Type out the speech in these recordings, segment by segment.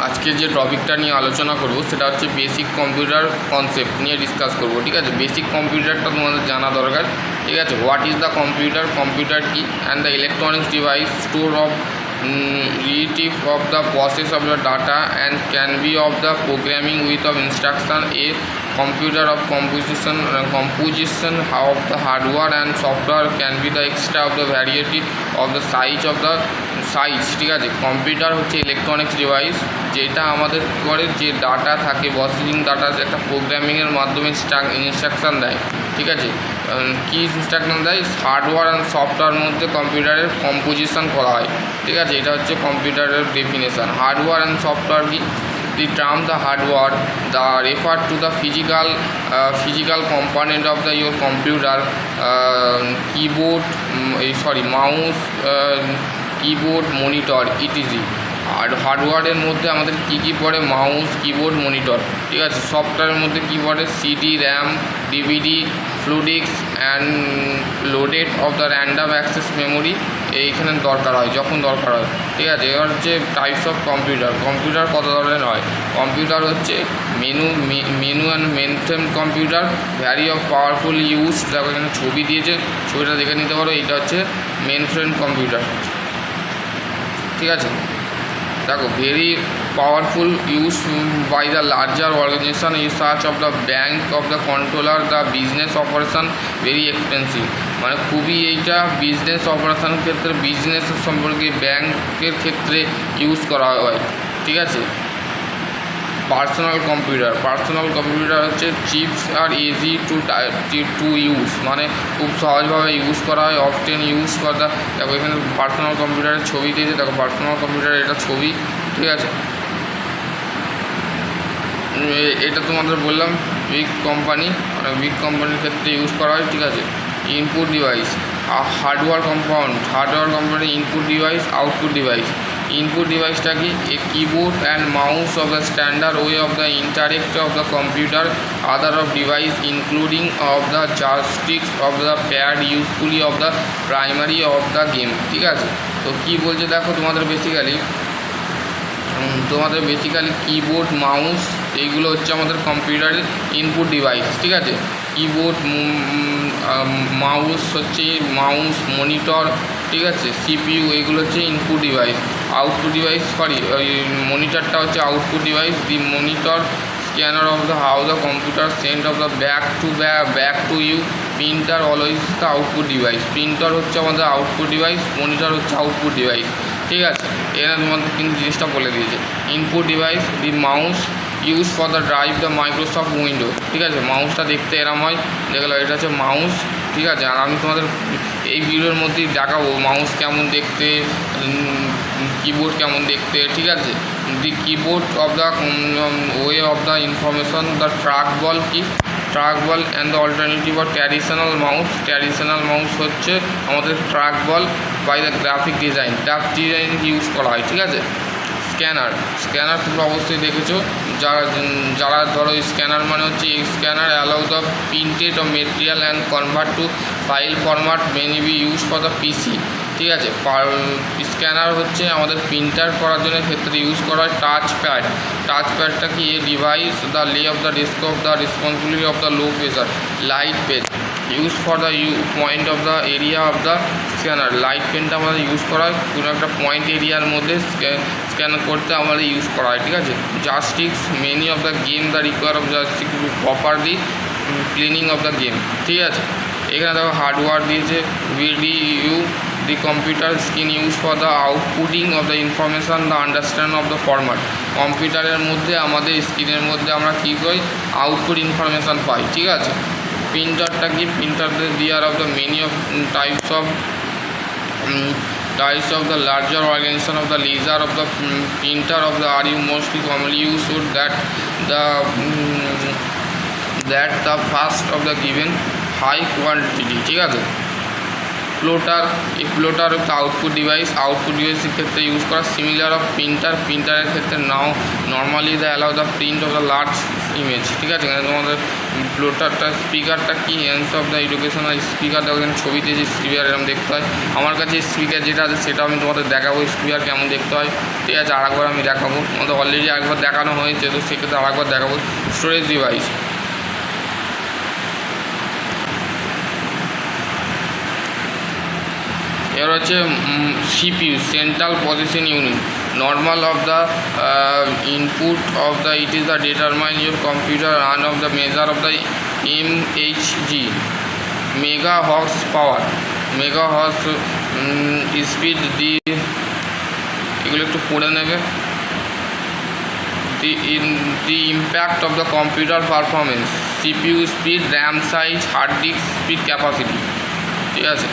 আজকে যে টপিকটা নিয়ে আলোচনা করব সেটা হচ্ছে বেসিক কম্পিউটার কনসেপ্ট নিয়ে ডিসকাস করব। ঠিক আছে, বেসিক কম্পিউটারটা তোমাদের জানা দরকার। ঠিক আছে, what is the computer, computer কি, and the electronics device store of relative of the process of the data and can be of the programming with of instruction, a computer of composition of the hardware and software can be the extra of the variety of the size of the size. ঠিক আছে, computer হচ্ছে electronics device যেটা আমাদের করে যে data থাকে, processing data একটা প্রোগ্রামিংয়ের মাধ্যমে ইনস্ট্রাকশান দেয়। ঠিক আছে, কী ইনস্ট্রাকশান দেয়, হার্ডওয়্যার অ্যান্ড সফটওয়্যার মধ্যে কম্পিউটারের কম্পোজিশন করা হয়। ঠিক আছে, এটা হচ্ছে কম্পিউটারের ডেফিনেশান। হার্ডওয়্যার অ্যান্ড সফটওয়্যার কি? The term the hardware the refer to the physical component of the your computer, keyboard, mouse, keyboard, monitor etc. আর হার্ডওয়্যারের মধ্যে আমাদের কী পড়ে, মাউস, কিবোর্ড, মনিটর। ঠিক আছে, সফটওয়্যারের মধ্যে কী পড়ে, CD, RAM, DVD, floppy disks and loaded of the random access memory এইখানে দরকার হয়, যখন দরকার হয়। ঠিক আছে, এবার হচ্ছে টাইপস অফ কম্পিউটার। কম্পিউটার কত ধরনের হয়? কম্পিউটার হচ্ছে mini and mainframe computer, very of powerful use. দেখো এখানে ছবি দিয়েছে, ছবিটা দেখে নিতে পারো। এটা হচ্ছে মেনফ্রেম কম্পিউটার। ঠিক আছে, দেখো very powerful use by the larger organisation is search of the bank of the controller the business operation very expensive. মানে খুবই এইটা বিজনেস অপারেশনের ক্ষেত্রে, বিজনেসের সম্পর্কে ব্যাংকের ক্ষেত্রে ইউজ করা হয়। ঠিক আছে, পার্সোনাল কম্পিউটার হচ্ছে চিপস আর ইজি টু ইউজ, মানে খুব সহজভাবে ইউজ করা হয়। অফটেন ইউজ ফর দ্য, দেখো এখানে পার্সোনাল কম্পিউটারের ছবি দিয়েছে, দেখো পার্সোনাল কম্পিউটার এটা ছবি। ঠিক আছে, এটা তোমাদের বললাম বিগ কোম্পানি, মানে বিগ কোম্পানির ক্ষেত্রে ইউজ করা হয়। ঠিক আছে, input device, hardware component, input device, output device. Input ডিভাইসটা কি? A keyboard and mouse of the standard way of the interact of the computer, other of device including of the joysticks of the pad usefully of the primary of the game. ঠিক আছে, তো কী বলছে দেখো, তোমাদের basically keyboard, mouse এইগুলো হচ্ছে আমাদের কম্পিউটারের ইনপুট ডিভাইস। ঠিক আছে, কিবোর্ড, মাউস হচ্ছে মনিটর। ঠিক আছে, সিপিইউ এগুলো হচ্ছে ইনপুট ডিভাইস। আউটপুট ডিভাইস, মনিটরটা হচ্ছে output device. The monitor scanner of the how the computer send of the back to you. Printer always the output device. Printer হচ্ছে আমাদের আউটপুট ডিভাইস, মনিটর হচ্ছে output device. ঠিক আছে, এখানে তোমাদের কিন্তু জিনিসটা বলে দিয়েছে। Input device, the mouse use for the drive the Microsoft window. ঠিক আছে, মাউসটা দেখতে এরম হয়, দেখলো এটা হচ্ছে মাউস। ঠিক আছে, আর আমি তোমাদের এই ভিডিওর মধ্যেই দেখাবো মাউস কেমন দেখতে, কিবোর্ড কেমন দেখতে। ঠিক আছে, the keyboard of the way of the information, the trackball কি, trackball and the alternative of traditional mouse হচ্ছে আমাদের trackball by the graphic design use করা হয়। ঠিক আছে, স্ক্যানার তোমরা অবশ্যই দেখেছো, যারা ধরো স্ক্যানার মানে হচ্ছে scanner allow the printed of material and convert to file format many be use for the PC. ঠিক আছে, স্ক্যানার হচ্ছে আমাদের প্রিন্টার করার জন্য ক্ষেত্রে ইউজ করা হয়। টাচ প্যাডটা কি, এ ডিভাইস দ্য লে of the desk of the responsibility of the low pressure light page use for the point of the area of the scanner. Light পেনটা আমাদের ইউজ করা হয় কোনো একটা পয়েন্ট এরিয়ার মধ্যে স্ক্যান করতে আমাদের ইউজ করা হয়। ঠিক আছে, joysticks many of the game the require of joysticks proper the cleaning of the game. ঠিক আছে, এখানে দেখো হার্ডওয়্যার দিয়েছে, VDU the computer screen use for the outputting of the information the understand of the format. কম্পিউটারের মধ্যে আমাদের স্ক্রিনের মধ্যে আমরা কী করি, আউটপুট ইনফরমেশান পাই। ঠিক আছে, প্রিন্টারটা কি, প্রিন্টারদের দেওয়ার of the many of types of the larger organization of the laser of the printer of the are you mostly commonly used so that the first of the given high quantity। ঠিক আছে, প্লোটার হচ্ছে output ডিভাইসের ক্ষেত্রে use করা। Similar of প্রিন্টারের ক্ষেত্রে normally the allow the print of the large image, ঠিক আছে। এখানে তোমাদের ব্লোটারটা স্পিকারটা কি এন্স অফ দ্য এডুকেশনাল স্পিকার, দেখো এখানে ছবিতে যে স্পিকার এরকম দেখতে হয়। আমার কাছে স্পিকার যেটা আছে সেটা আমি তোমাদের দেখাবো স্পিকার কেমন দেখতে হয়, ঠিক আছে। আরেকবার আমি দেখাবো, আমাদের অলরেডি একবার দেখানো হয়েছে, তো সেক্ষেত্রে আরেকবার দেখাবো। স্টোরেজ ডিভাইস, এবার হচ্ছে CPU, central processing unit, normal of the input of the it is the determine your computer and of the measure of the mhg, megahertz power, megahertz speed, এগুলো একটু পড়ে নেবে। the impact of the computer performance, CPU speed, RAM size, hard disk speed, capacity, ঠিক আছে।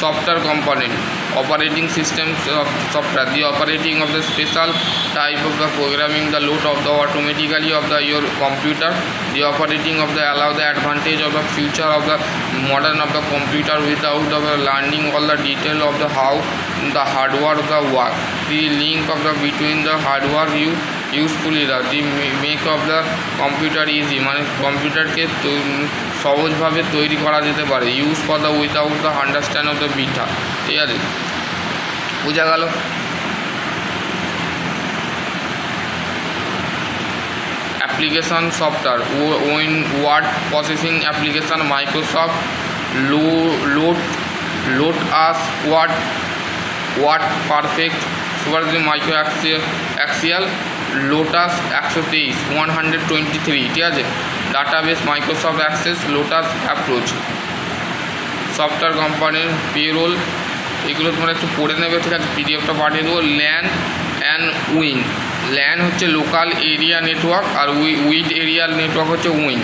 Software component, operating systems of software, the operating of the special type of the programming, the load of the automatically of the your computer, the operating of the allow the advantage of the future of the modern of the computer without the learning all the detail of the how the hardware of the work, the link of the between the hardware usefully, the make of the computer easy, মানে কম্পিউটারকে সহজভাবে তৈরি করা যেতে পারে, use for the without the understand of the beta, ঠিক আছে, বোঝা গেল। Application software, word processing application, Microsoft load us WordPerfect, super micro axial, Lotus 123 123, ঠিক আছে। Database, Microsoft Access, Lotus Approach. Software কোম্পানির পেরোল, এগুলো তোমরা একটু পড়ে নেবে, ঠিক আছে, পিডিএফটা পাঠিয়ে দেবো। ল্যান অ্যান্ড উইং, ল্যান হচ্ছে লোকাল এরিয়া নেটওয়ার্ক, আর উইড এরিয়া নেটওয়ার্ক হচ্ছে wing.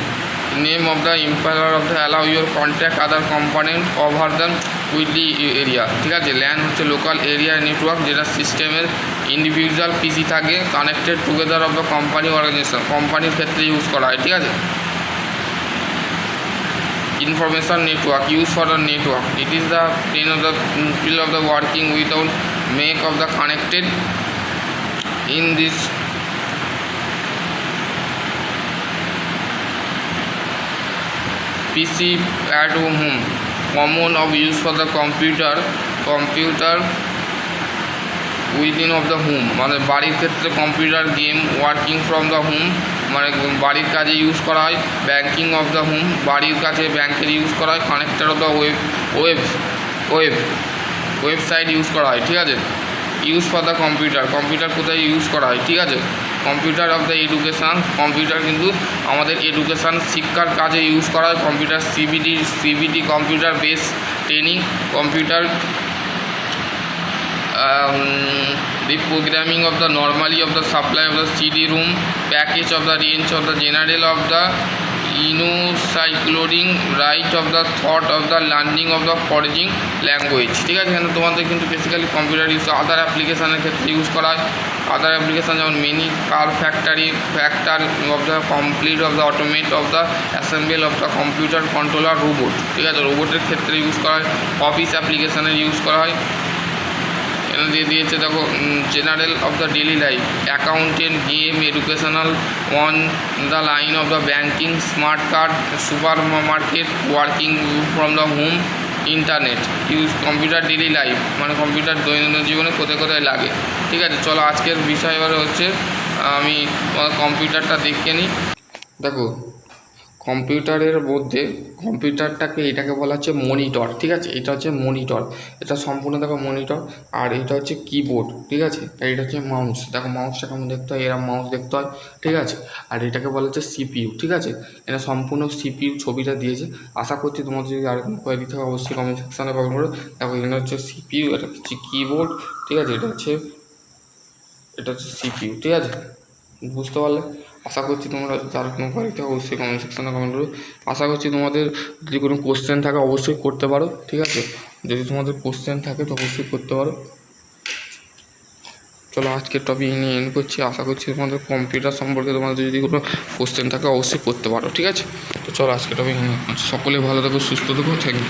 Name of the empire of the allow your contact other component over the widely area, ঠিক আছে। ল্যান হচ্ছে লোকাল এরিয়া নেটওয়ার্ক, যেটা সিস্টেমের ইন্ডিভিজুয়াল পিসি থাকে connected together of the company organization, কোম্পানির ক্ষেত্রে use করা হয়, ঠিক আছে। information network, use for the network, it is the plane of the field of the working without make of the connected in this PC at home, common of use for the computer within of the home, মানে বাড়ির ক্ষেত্রে computer, game, working from the home, মানে বাড়ির কাজে use করা হয়। Banking of the home, বাড়ির কাছে ব্যাংকের ইউজ করা হয়। Connector of the website use করা হয়, ঠিক আছে। ইউজ ফর দ্য কম্পিউটার কোথায় ইউজ করা হয়, ঠিক আছে। Computer of the education, computer কিন্তু আমাদের এডুকেশান শিক্ষার কাজে ইউজ করা হয়। Computer CBT computer base training, computer the programming of the normally of the supply of the CD-ROM, package of the range of the general of the encyclopedic right of the thought of the learning of the foraging language, ঠিক আছে। এখানে তোমাদের কিন্তু basically computer use আদার অ্যাপ্লিকেশানের ক্ষেত্রে use করা হয়। আদার application যেমন many car factor of the complete of the automate of the assemble of the computer controller robot, ঠিক আছে। রোবটের ক্ষেত্রে ইউজ করা হয়। অফিস অ্যাপ্লিকেশানের ইউজ করা হয়। দিয়ে দিয়েছে দেখো, general of the daily life, accountant, game, educational, on the line of the banking, smart card, super market, working from the home, internet use, computer daily life, মানে কম্পিউটার দৈনন্দিন জীবনে কোথায় কোথায় লাগে, ঠিক আছে। চলো আজকের বিষয় এবারে হচ্ছে আমি কম্পিউটারটা দেখে নিই। দেখো কম্পিউটারের মধ্যে কম্পিউটারটাকে এটাকে বলা হচ্ছে মনিটর, ঠিক আছে। এটা হচ্ছে মনিটর, এটা সম্পূর্ণ দেখো মনিটর। আর এটা হচ্ছে কিবোর্ড, ঠিক আছে। আর এটা হচ্ছে মাউস, দেখো মাউসটা কেমন দেখতে হয়, এরা মাউস দেখতে হয়, ঠিক আছে। আর এটাকে বলা হচ্ছে সিপিইউ, ঠিক আছে। এটা সম্পূর্ণ সিপিইউ ছবিটা দিয়েছে। আশা করছি তোমাদের যদি আরেকরকম কোয়ারি থাকে অবশ্যই কমেন্ট সেকশানে কমেন্ট করো। দেখো এখানে হচ্ছে সিপিইউ, এটা হচ্ছে কিবোর্ড, ঠিক আছে। এটা হচ্ছে সিপিইউ, ঠিক আছে। বুঝতে পারলে? আশা করছি তোমরা যার কোনো কোয়ারি থাকে অবশ্যই কমেন্ট সেকশানে কমেন্ট করো। আশা করছি তোমাদের যদি কোনো কোশ্চেন থাকে অবশ্যই করতে পারো, ঠিক আছে। যদি তোমাদের কোশ্চেন থাকে তো অবশ্যই করতে পারো। চলো আজকের টপিক নিয়ে এন্ড করছি। আশা করছি তোমাদের কম্পিউটার সম্পর্কে তোমাদের যদি কোনো কোশ্চেন থাকে অবশ্যই করতে পারো, ঠিক আছে। তো চলো আজকের টপিক নিয়ে সকলে ভালো থাকো, সুস্থ থাকো, থ্যাংক ইউ।